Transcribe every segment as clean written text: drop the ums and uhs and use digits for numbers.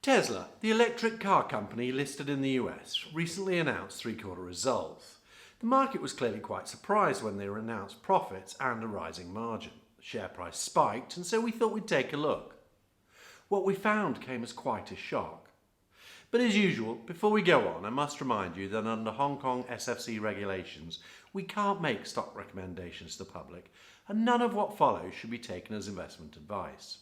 Tesla, the electric car company listed in the US, recently announced three-quarter results. The market was clearly quite surprised when they announced profits and a rising margin. The share price spiked, and so we thought we'd take a look. What we found came as quite a shock. But as usual, before we go on, I must remind you that under Hong Kong SFC regulations, we can't make stock recommendations to the public, and none of what follows should be taken as investment advice.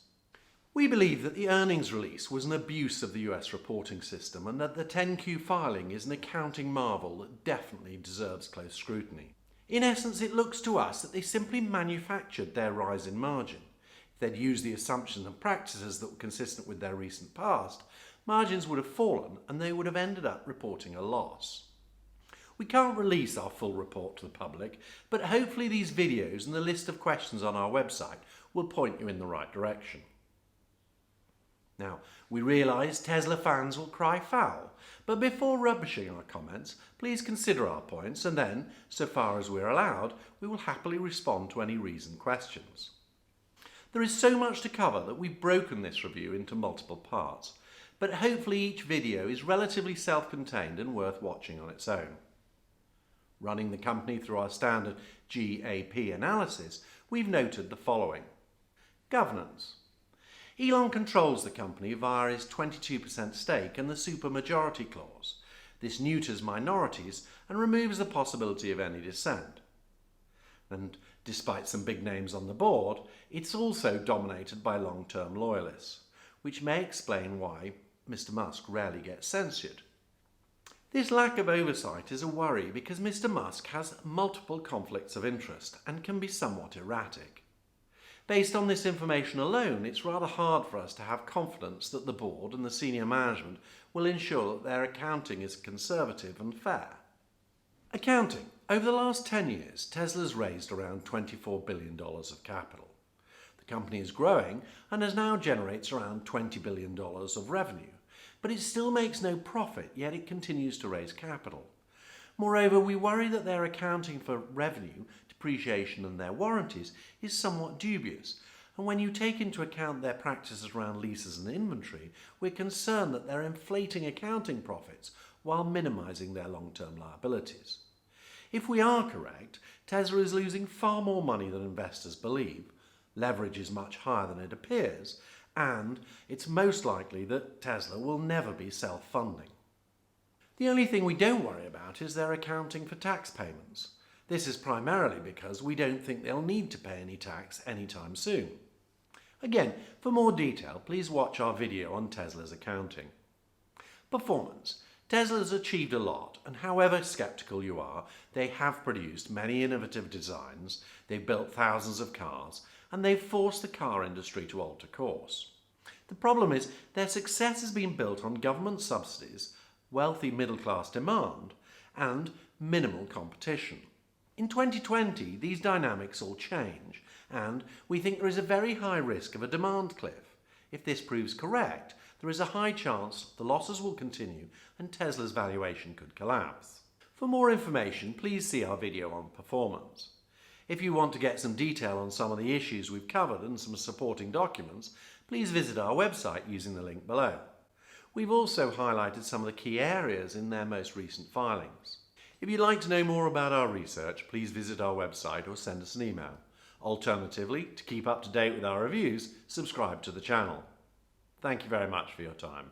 We believe that the earnings release was an abuse of the US reporting system and that the 10Q filing is an accounting marvel that definitely deserves close scrutiny. In essence, it looks to us that they simply manufactured their rise in margin. If they'd used the assumptions and practices that were consistent with their recent past, margins would have fallen and they would have ended up reporting a loss. We can't release our full report to the public, but hopefully these videos and the list of questions on our website will point you in the right direction. Now, we realise Tesla fans will cry foul, but before rubbishing our comments, please consider our points and then, so far as we're allowed, we will happily respond to any reasoned questions. There is so much to cover that we've broken this review into multiple parts, but hopefully each video is relatively self-contained and worth watching on its own. Running the company through our standard GAAP analysis, we've noted the following. Governance. Elon controls the company via his 22% stake and the supermajority clause. This neuters minorities and removes the possibility of any dissent. And despite some big names on the board, it's also dominated by long-term loyalists, which may explain why Mr. Musk rarely gets censured. This lack of oversight is a worry because Mr. Musk has multiple conflicts of interest and can be somewhat erratic. Based on this information alone, it's rather hard for us to have confidence that the board and the senior management will ensure that their accounting is conservative and fair. Accounting. Over the last 10 years, Tesla's raised around $24 billion of capital. The company is growing and now generates around $20 billion of revenue, but it still makes no profit, yet it continues to raise capital. Moreover, we worry that their accounting for revenue, depreciation and their warranties is somewhat dubious, and when you take into account their practices around leases and inventory, we're concerned that they're inflating accounting profits while minimising their long-term liabilities. If we are correct, Tesla is losing far more money than investors believe, leverage is much higher than it appears, and it's most likely that Tesla will never be self-funding. The only thing we don't worry about is their accounting for tax payments. This is primarily because we don't think they'll need to pay any tax anytime soon. Again, for more detail, please watch our video on Tesla's accounting. Performance. Tesla's achieved a lot, and however sceptical you are, they have produced many innovative designs, they've built thousands of cars, and they've forced the car industry to alter course. The problem is their success has been built on government subsidies, wealthy middle-class demand, and minimal competition. In 2020, these dynamics all change, and we think there is a very high risk of a demand cliff. If this proves correct, there is a high chance the losses will continue and Tesla's valuation could collapse. For more information, please see our video on performance. If you want to get some detail on some of the issues we've covered and some supporting documents, please visit our website using the link below. We've also highlighted some of the key areas in their most recent filings. If you'd like to know more about our research, please visit our website or send us an email. Alternatively, to keep up to date with our reviews, subscribe to the channel. Thank you very much for your time.